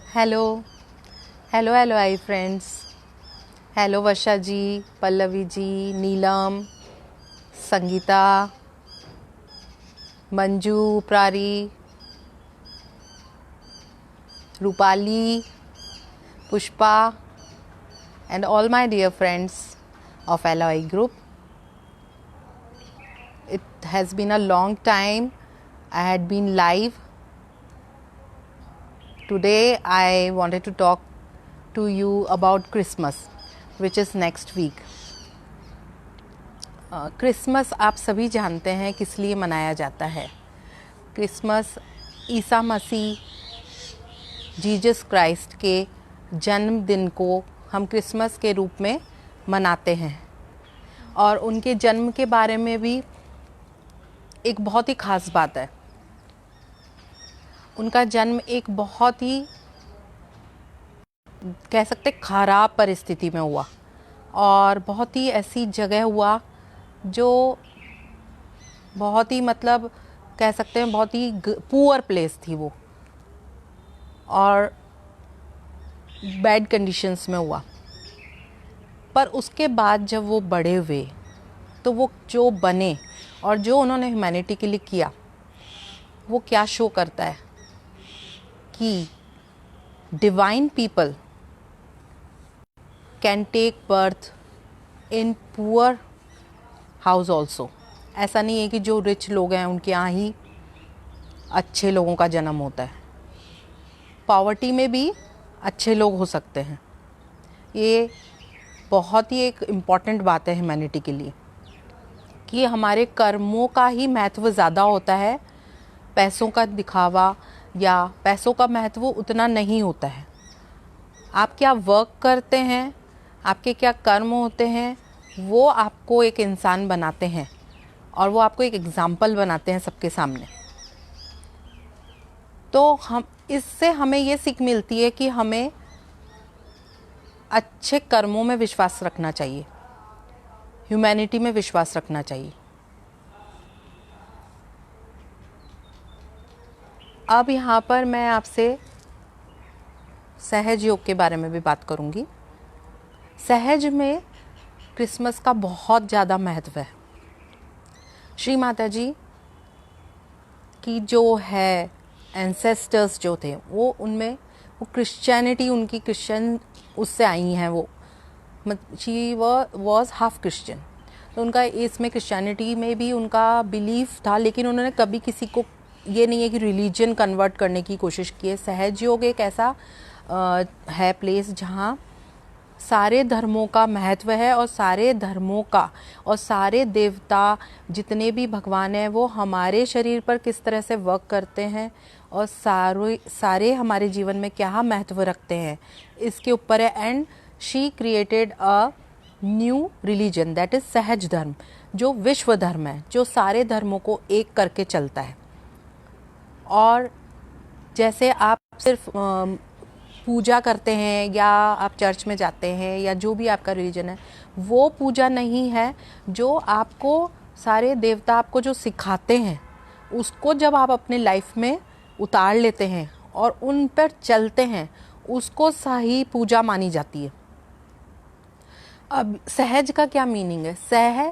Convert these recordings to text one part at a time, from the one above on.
Hello hello hello hi friends. Hello Varsha ji, Pallavi ji, Neelam, Sangeeta, Manju, प्रारी, Rupali, Pushpa and all my dear friends of LOI group. It has been a long time I had been live. Today I wanted to talk to you about Christmas, which is next week. Christmas आप सभी जानते हैं किस लिए मनाया जाता है। Christmas Isa Masih Jesus Christ के जन्मदिन को हम क्रिसमस के रूप में मनाते हैं और उनके जन्म के बारे में भी एक बहुत ही ख़ास बात है। उनका जन्म एक बहुत ही कह सकते ख़राब परिस्थिति में हुआ और बहुत ही ऐसी जगह हुआ जो बहुत ही मतलब कह सकते हैं बहुत ही पुअर प्लेस थी वो, और बैड कंडीशंस में हुआ। पर उसके बाद जब वो बड़े हुए तो वो जो बने और जो उन्होंने ह्यूमैनिटी के लिए किया वो क्या शो करता है कि divine people can take birth in poor house also. ऐसा नहीं है कि जो रिच लोग हैं उनके यहाँ ही अच्छे लोगों का जन्म होता है, पॉवर्टी में भी अच्छे लोग हो सकते हैं। ये बहुत ही एक इम्पॉर्टेंट बात है ह्यूमैनिटी के लिए कि हमारे कर्मों का ही महत्व ज़्यादा होता है, पैसों का दिखावा या पैसों का महत्व उतना नहीं होता है। आप क्या वर्क करते हैं, आपके क्या कर्म होते हैं, वो आपको एक इंसान बनाते हैं और वो आपको एक एग्जाम्पल बनाते हैं सबके सामने। तो इससे हमें ये सीख मिलती है कि हमें अच्छे कर्मों में विश्वास रखना चाहिए, ह्यूमैनिटी में विश्वास रखना चाहिए। अब यहाँ पर मैं आपसे सहज योग के बारे में भी बात करूँगी। सहज में क्रिसमस का बहुत ज़्यादा महत्व है। श्री माता जी की जो है एंसेस्टर्स जो थे वो उनमें वो क्रिश्चियनिटी उनकी क्रिश्चियन उससे आई हैं। वो शी वॉज हाफ क्रिश्चियन, तो उनका इसमें क्रिश्चियनिटी में भी उनका बिलीफ था, लेकिन उन्होंने कभी किसी को ये नहीं है कि रिलीजन कन्वर्ट करने की कोशिश की है। सहज योग एक ऐसा है प्लेस जहाँ सारे धर्मों का महत्व है और सारे धर्मों का और सारे देवता जितने भी भगवान हैं वो हमारे शरीर पर किस तरह से वर्क करते हैं और सारे हमारे जीवन में क्या महत्व रखते हैं, इसके ऊपर है। And she created a new religion that is सहज धर्म, जो विश्व धर्म है, जो सारे धर्मों को एक करके चलता है। और जैसे आप सिर्फ पूजा करते हैं या आप चर्च में जाते हैं या जो भी आपका रिलीजन है, वो पूजा नहीं है। जो आपको सारे देवता आपको जो सिखाते हैं उसको जब आप अपने लाइफ में उतार लेते हैं और उन पर चलते हैं, उसको सही पूजा मानी जाती है। अब सहज का क्या मीनिंग है? सह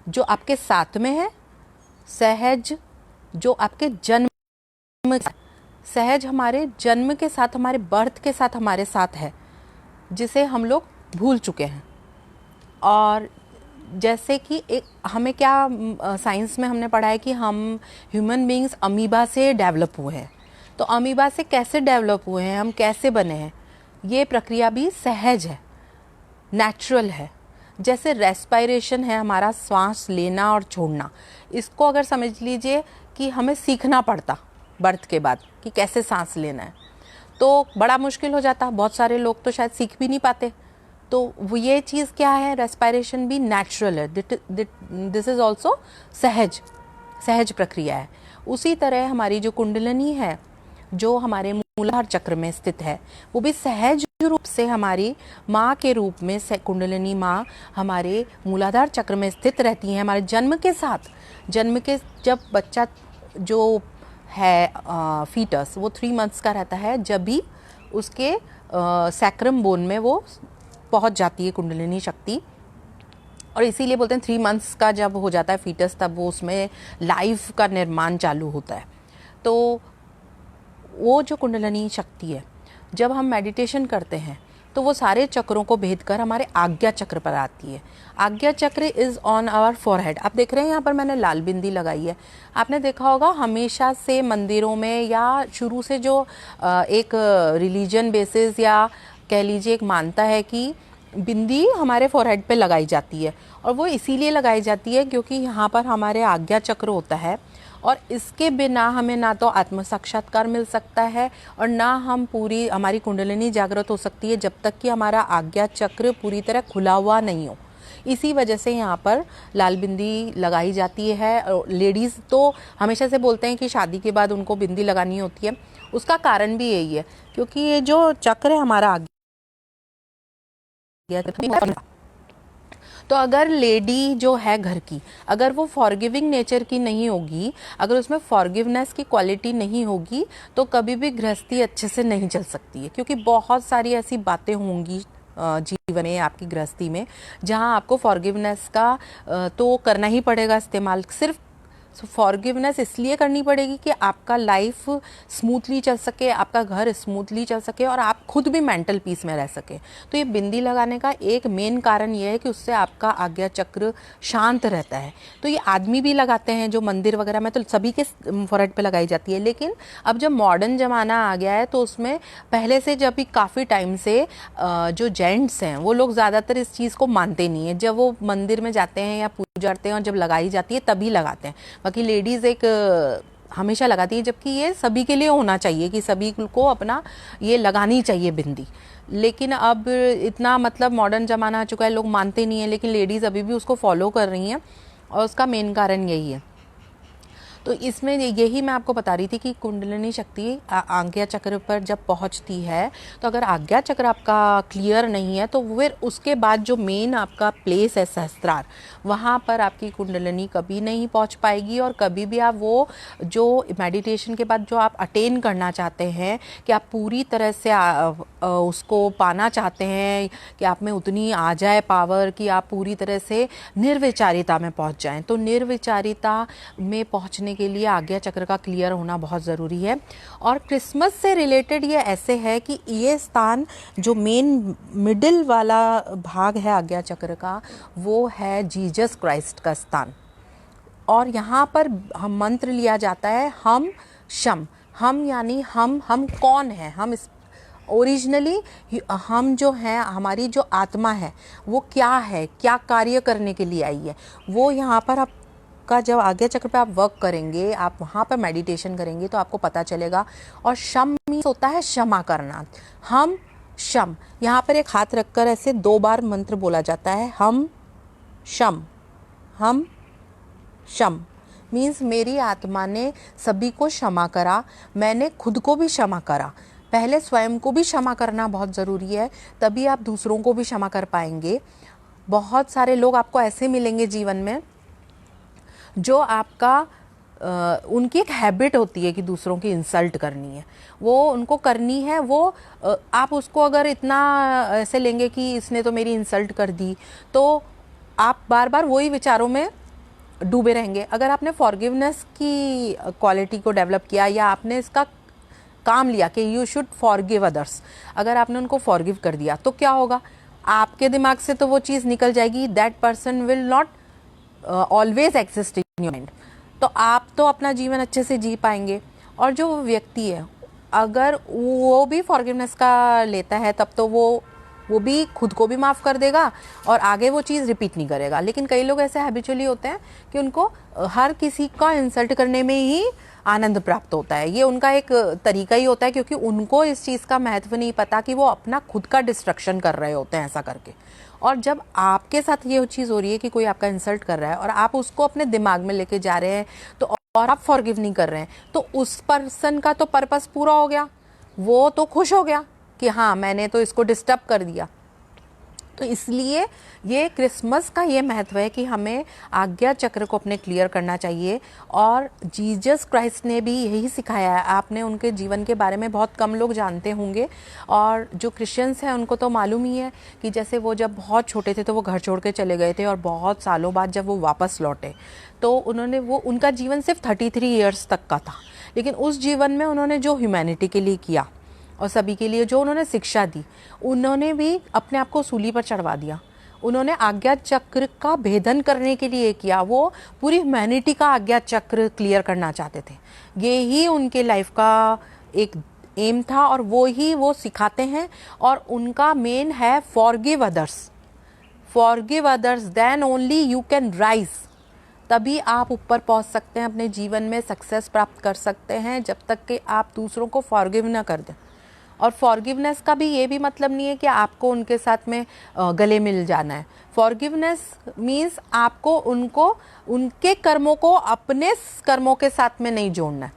जो आपके साथ में है, सहज जो आपके जन्म, सहज हमारे जन्म के साथ, हमारे बर्थ के साथ हमारे साथ है, जिसे हम लोग भूल चुके हैं। और जैसे कि एक हमें क्या साइंस में हमने पढ़ा है कि हम ह्यूमन बीइंग्स अमीबा से डेवलप हुए हैं। तो अमीबा से कैसे डेवलप हुए हैं, हम कैसे बने हैं, ये प्रक्रिया भी सहज है, नेचुरल है। जैसे रेस्पिरेशन है, हमारा सांस लेना और छोड़ना, इसको अगर समझ लीजिए कि हमें सीखना पड़ता बर्थ के बाद कि कैसे सांस लेना है, तो बड़ा मुश्किल हो जाता। बहुत सारे लोग तो शायद सीख भी नहीं पाते। तो वो ये चीज़ क्या है, रेस्पिरेशन भी नेचुरल है, दिस इज़ ऑल्सो सहज प्रक्रिया है। उसी तरह हमारी जो कुंडलिनी है, जो हमारे मूलाधार चक्र में स्थित है, वो भी सहज रूप से हमारी माँ के रूप में कुंडलिनी माँ हमारे मूलाधार चक्र में स्थित रहती हैं हमारे जन्म के साथ। जन्म के जब बच्चा जो है फीटस वो 3 मंथ्स का रहता है, जब भी उसके सैक्रम बोन में वो पहुंच जाती है कुंडलिनी शक्ति। और इसीलिए बोलते हैं 3 मंथ्स का जब हो जाता है फीटस, तब वो उसमें लाइफ का निर्माण चालू होता है। तो वो जो कुंडलिनी शक्ति है, जब हम मेडिटेशन करते हैं तो वो सारे चक्रों को भेद कर हमारे आज्ञा चक्र पर आती है। आज्ञा चक्र इज़ ऑन आवर फॉरहेड। आप देख रहे हैं यहाँ पर मैंने लाल बिंदी लगाई है। आपने देखा होगा हमेशा से मंदिरों में या शुरू से जो एक रिलीजन बेसिस या कह लीजिए एक मानता है कि बिंदी हमारे फॉरहेड पे लगाई जाती है, और वो इसीलिए लगाई जाती है क्योंकि यहाँ पर हमारे आज्ञा चक्र होता है, और इसके बिना हमें ना तो आत्म साक्षात्कार मिल सकता है और ना हम पूरी हमारी कुंडलिनी जागृत हो सकती है जब तक कि हमारा आज्ञा चक्र पूरी तरह खुला हुआ नहीं हो। इसी वजह से यहाँ पर लाल बिंदी लगाई जाती है। लेडीज़ तो हमेशा से बोलते हैं कि शादी के बाद उनको बिंदी लगानी होती है। उसका कारण भी यही है क्योंकि ये जो चक्र है हमारा आज्ञा, तो अगर लेडी जो है घर की, अगर वो फॉरगिविंग नेचर की नहीं होगी, अगर उसमें फॉरगिवनेस की क्वालिटी नहीं होगी, तो कभी भी गृहस्थी अच्छे से नहीं चल सकती है। क्योंकि बहुत सारी ऐसी बातें होंगी जीवन में, आपकी गृहस्थी में, जहां आपको फॉरगिवनेस का तो करना ही पड़ेगा इस्तेमाल। सिर्फ फॉरगिवनेस इसलिए करनी पड़ेगी कि आपका लाइफ स्मूथली चल सके, आपका घर स्मूथली चल सके और आप खुद भी मेंटल पीस में रह सके। तो ये बिंदी लगाने का एक मेन कारण ये है कि उससे आपका आज्ञा चक्र शांत रहता है। तो ये आदमी भी लगाते हैं, जो मंदिर वगैरह में तो सभी के फॉरहेड पे लगाई जाती है। लेकिन अब जब मॉडर्न ज़माना आ गया है तो उसमें पहले से जब भी काफ़ी टाइम से जो जेंट्स हैं वो लोग ज़्यादातर इस चीज़ को मानते नहीं है। जब वो मंदिर में जाते हैं या पूजा करते हैं और जब लगाई जाती है तभी लगाते हैं। बाकी लेडीज़ एक हमेशा लगाती है, जबकि ये सभी के लिए होना चाहिए कि सभी को अपना ये लगानी चाहिए बिंदी। लेकिन अब इतना मतलब मॉडर्न ज़माना आ चुका है, लोग मानते नहीं हैं, लेकिन लेडीज़ अभी भी उसको फॉलो कर रही हैं और उसका मेन कारण यही है। तो इसमें यही मैं आपको बता रही थी कि कुंडलिनी शक्ति आज्ञा चक्र पर जब पहुंचती है, तो अगर आज्ञा चक्र आपका क्लियर नहीं है तो फिर उसके बाद जो मेन आपका प्लेस है सहस्त्रार, वहाँ पर आपकी कुंडलिनी कभी नहीं पहुंच पाएगी। और कभी भी आप वो जो मेडिटेशन के बाद जो आप अटेन करना चाहते हैं कि आप पूरी तरह से उसको पाना चाहते हैं कि आप में उतनी आ जाए पावर कि आप पूरी तरह से निर्विचारिता में पहुंच जाएं, तो निर्विचारिता में पहुंचने के लिए आज्ञा चक्र का क्लियर होना बहुत ज़रूरी है। और क्रिसमस से रिलेटेड ये ऐसे है कि ये स्थान जो मेन मिडिल वाला भाग है आज्ञा चक्र का, वो है जीसस क्राइस्ट का स्थान। और यहाँ पर हम मंत्र लिया जाता है हम शम। हम यानी हम कौन है, हम इस ओरिजिनली हम जो हैं, हमारी जो आत्मा है वो क्या है, क्या कार्य करने के लिए आई है, वो यहाँ पर आप का जब आज्ञा चक्र पे आप वर्क करेंगे, आप वहाँ पर मेडिटेशन करेंगे तो आपको पता चलेगा। और शम मीन्स होता है क्षमा करना। हम शम, यहाँ पर एक हाथ रखकर ऐसे 2 बार मंत्र बोला जाता है, हम शम। हम शम मीन्स मेरी आत्मा ने सभी को क्षमा करा, मैंने खुद को भी क्षमा करा। पहले स्वयं को भी क्षमा करना बहुत ज़रूरी है, तभी आप दूसरों को भी क्षमा कर पाएंगे। बहुत सारे लोग आपको ऐसे मिलेंगे जीवन में जो आपका उनकी एक हैबिट होती है कि दूसरों की इंसल्ट करनी है, वो उनको करनी है। वो आप उसको अगर इतना ऐसे लेंगे कि इसने तो मेरी इंसल्ट कर दी, तो आप बार बार वही विचारों में डूबे रहेंगे। अगर आपने फॉरगिवनेस की क्वालिटी को डेवलप किया या आपने इसका काम लिया कि यू शुड फॉरगिव अदर्स, अगर आपने उनको फॉरगिव कर दिया तो क्या होगा, आपके दिमाग से तो वो चीज़ निकल जाएगी। That person will not always exist in your mind. तो आप तो अपना जीवन अच्छे से जी पाएंगे। और जो व्यक्ति है अगर वो भी फॉरगिवनेस का लेता है, तब तो वो भी खुद को भी माफ़ कर देगा और आगे वो चीज़ रिपीट नहीं करेगा। लेकिन कई लोग ऐसे हैबिचुअली होते हैं कि उनको हर किसी का इंसल्ट करने में ही आनंद प्राप्त होता है। ये उनका एक तरीका ही होता है, क्योंकि उनको इस चीज़ का महत्व नहीं पता कि वो अपना खुद का डिस्ट्रक्शन कर रहे होते हैं ऐसा करके। और जब आपके साथ ये चीज़ हो रही है कि कोई आपका इंसल्ट कर रहा है और आप उसको अपने दिमाग में लेके जा रहे हैं, तो और आप फॉरगिव नहीं कर रहे हैं, तो उस पर्सन का तो पर्पस पूरा हो गया। वो तो खुश हो गया कि हाँ मैंने तो इसको डिस्टर्ब कर दिया। तो इसलिए ये क्रिसमस का ये महत्व है कि हमें आज्ञा चक्र को अपने क्लियर करना चाहिए। और जीसस क्राइस्ट ने भी यही सिखाया है। आपने उनके जीवन के बारे में बहुत कम लोग जानते होंगे, और जो क्रिश्चियंस हैं उनको तो मालूम ही है कि जैसे वो जब बहुत छोटे थे तो वो घर छोड़ के चले गए थे, और बहुत सालों बाद जब वो वापस लौटे तो उन्होंने उनका जीवन सिर्फ 33 ईयर्स तक का था, लेकिन उस जीवन में उन्होंने जो ह्यूमैनिटी के लिए किया और सभी के लिए जो उन्होंने शिक्षा दी, उन्होंने भी अपने आप को सूली पर चढ़वा दिया। उन्होंने आज्ञा चक्र का भेदन करने के लिए किया। वो पूरी ह्यूमैनिटी का आज्ञा चक्र क्लियर करना चाहते थे। ये ही उनके लाइफ का एक एम था, और वो सिखाते हैं। और उनका मेन है forgive others then only you can rise. तभी आप ऊपर पहुंच सकते हैं, अपने जीवन में सक्सेस प्राप्त कर सकते हैं, जब तक कि आप दूसरों को फॉरगिव ना कर दें। और फॉरगिवनेस का भी ये भी मतलब नहीं है कि आपको उनके साथ में गले मिल जाना है। फॉरगिवनेस मीन्स आपको उनके कर्मों को अपने कर्मों के साथ में नहीं जोड़ना है।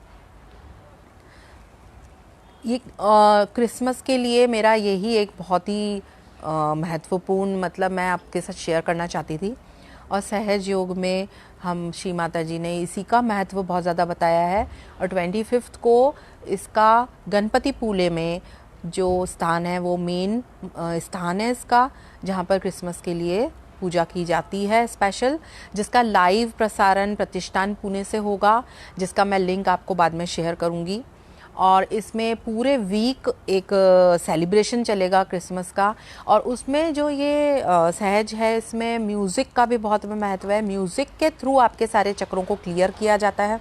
ये क्रिसमस के लिए मेरा यही एक बहुत ही महत्वपूर्ण मतलब मैं आपके साथ शेयर करना चाहती थी। और सहज योग में हम श्री माता जी ने इसी का महत्व बहुत ज़्यादा बताया है। और 25 को इसका गणपति पूले में जो स्थान है वो मेन स्थान है इसका, जहाँ पर क्रिसमस के लिए पूजा की जाती है स्पेशल, जिसका लाइव प्रसारण प्रतिष्ठान पुणे से होगा, जिसका मैं लिंक आपको बाद में शेयर करूँगी। और इसमें पूरे वीक एक सेलिब्रेशन चलेगा क्रिसमस का। और उसमें जो ये सहज है, इसमें म्यूज़िक का भी बहुत महत्व है। म्यूज़िक के थ्रू आपके सारे चक्रों को क्लियर किया जाता है।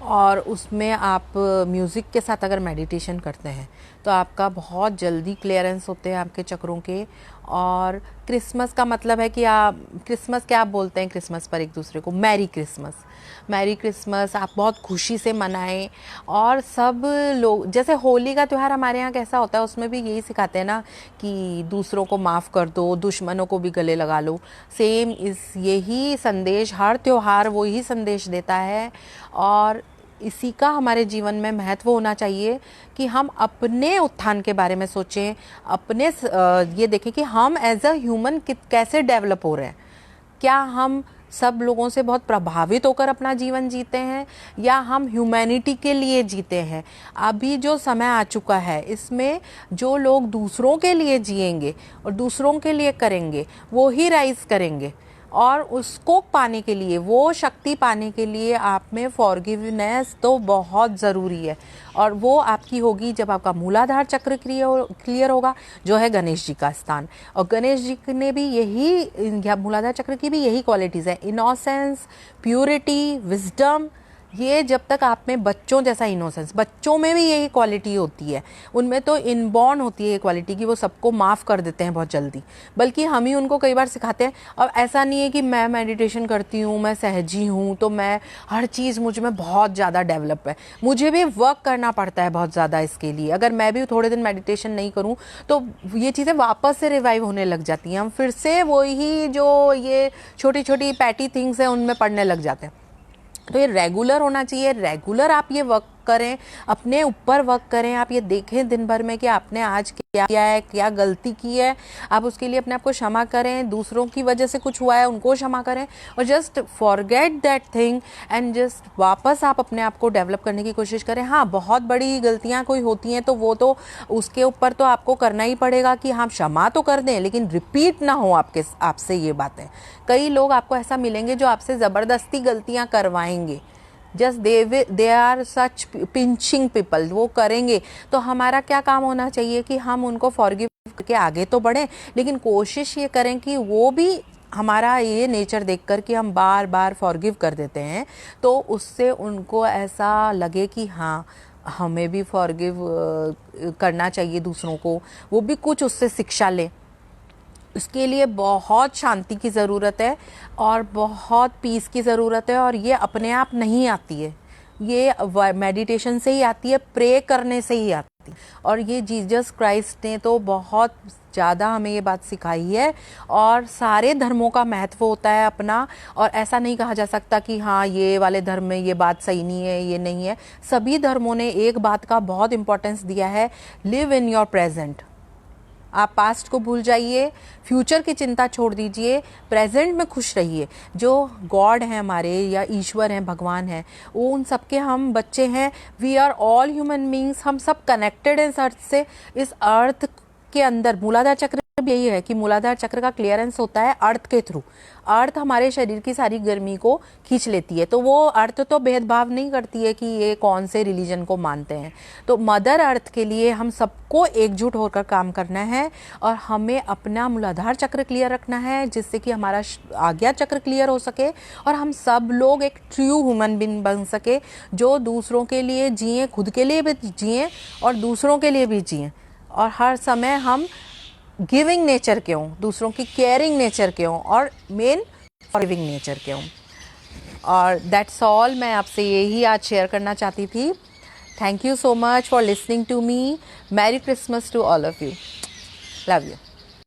और उसमें आप म्यूज़िक के साथ अगर मेडिटेशन करते हैं तो आपका बहुत जल्दी क्लियरेंस होते हैं आपके चक्रों के। और क्रिसमस का मतलब है कि आप क्रिसमस क्या आप बोलते हैं क्रिसमस पर एक दूसरे को, मैरी क्रिसमस आप बहुत खुशी से मनाएं। और सब लोग, जैसे होली का त्यौहार हमारे यहाँ कैसा होता है, उसमें भी यही सिखाते हैं ना कि दूसरों को माफ़ कर दो, दुश्मनों को भी गले लगा लो। सेम यही संदेश, हर त्यौहार वो ही संदेश देता है। और इसी का हमारे जीवन में महत्व होना चाहिए कि हम अपने उत्थान के बारे में सोचें, अपने ये देखें कि हम एज अ ह्यूमन कैसे डेवलप हो रहे हैं। क्या हम सब लोगों से बहुत प्रभावित होकर अपना जीवन जीते हैं, या हम ह्यूमैनिटी के लिए जीते हैं। अभी जो समय आ चुका है, इसमें जो लोग दूसरों के लिए जिएंगे और दूसरों के लिए करेंगे वो ही राइज करेंगे। और उसको पाने के लिए, वो शक्ति पाने के लिए आप में फॉरगिवनेस तो बहुत ज़रूरी है। और वो आपकी होगी जब आपका मूलाधार चक्र क्लियर होगा, जो है गणेश जी का स्थान। और गणेश जी ने भी यही, मूलाधार चक्र की भी यही क्वालिटीज़ है, इनोसेंस, प्योरिटी, विजडम। ये जब तक आप में बच्चों जैसा इनोसेंस, बच्चों में भी यही क्वालिटी होती है, उनमें तो इनबॉर्न होती है ये क्वालिटी कि वो सबको माफ़ कर देते हैं बहुत जल्दी, बल्कि हम ही उनको कई बार सिखाते हैं। अब ऐसा नहीं है कि मैं मेडिटेशन करती हूँ, मैं सहजी हूँ, तो मैं हर चीज़ मुझ में बहुत ज़्यादा डेवलप है। मुझे भी वर्क करना पड़ता है बहुत ज़्यादा इसके लिए। अगर मैं भी थोड़े दिन मेडिटेशन नहीं करूँ तो ये चीज़ें वापस से रिवाइव होने लग जाती हैं। हम फिर से वही जो ये छोटी छोटी पैटी थिंग्स हैं उनमें पड़ने लग जाते हैं। तो ये रेगुलर होना चाहिए। रेगुलर आप ये वर्क करें, अपने ऊपर वर्क करें। आप ये देखें दिन भर में कि आपने आज क्या किया है, क्या गलती की है, आप उसके लिए अपने आप को क्षमा करें। दूसरों की वजह से कुछ हुआ है उनको क्षमा करें, और just forget that thing and just वापस आप अपने आप को डेवलप करने की कोशिश करें। हाँ, बहुत बड़ी गलतियाँ कोई होती हैं तो वो तो उसके ऊपर तो आपको करना ही पड़ेगा कि हाँ क्षमा तो कर दें, लेकिन रिपीट ना हो आपसे ये बातें। कई लोग आपको ऐसा मिलेंगे जो आपसे ज़बरदस्ती गलतियाँ करवाएंगे। Just they are such pinching people, वो करेंगे। तो हमारा क्या काम होना चाहिए कि हम उनको फॉरगिव करके आगे तो बढ़ें, लेकिन कोशिश ये करें कि वो भी हमारा ये नेचर देखकर कि हम बार बार फॉरगिव कर देते हैं, तो उससे उनको ऐसा लगे कि हाँ हमें भी फॉरगिव करना चाहिए दूसरों को, वो भी कुछ उससे शिक्षा लें। उसके लिए बहुत शांति की ज़रूरत है और बहुत पीस की ज़रूरत है, और ये अपने आप नहीं आती है, ये मेडिटेशन से ही आती है, प्रे करने से ही आती है। और ये जीसस क्राइस्ट ने तो बहुत ज़्यादा हमें ये बात सिखाई है। और सारे धर्मों का महत्व होता है अपना, और ऐसा नहीं कहा जा सकता कि हाँ ये वाले धर्म में ये बात सही नहीं है, ये नहीं है। सभी धर्मों ने एक बात का बहुत इंपॉर्टेंस दिया है, लिव इन योर प्रेजेंट। आप पास्ट को भूल जाइए, फ्यूचर की चिंता छोड़ दीजिए, प्रेजेंट में खुश रहिए। जो गॉड हैं हमारे या ईश्वर हैं, भगवान हैं, वो उन सबके हम बच्चे हैं। We are all human beings, हम सब कनेक्टेड हैं इस अर्थ से। इस अर्थ के अंदर मूलाधार चक्र भी यही है कि मूलाधार चक्र का क्लियरेंस होता है अर्थ के थ्रू। अर्थ हमारे शरीर की सारी गर्मी को खींच लेती है। तो वो अर्थ तो भेदभाव नहीं करती है कि ये कौन से रिलीजन को मानते हैं। तो मदर अर्थ के लिए हम सबको एकजुट होकर काम करना है और हमें अपना मूलाधार चक्र क्लियर रखना है, जिससे कि हमारा आज्ञा चक्र क्लियर हो सके और हम सब लोग एक ट्रू ह्यूमन बीइंग बन सके, जो दूसरों के लिए जिए, खुद के लिए भी जिए और दूसरों के लिए भी जिए। और हर समय हम गिविंग नेचर के हों, दूसरों की केयरिंग नेचर के हों और मेन फॉरगिविंग नेचर के हों। और दैट्स ऑल, मैं आपसे यही आज शेयर करना चाहती थी। Thank you so much for listening to me. Merry Christmas to all of you. Love you.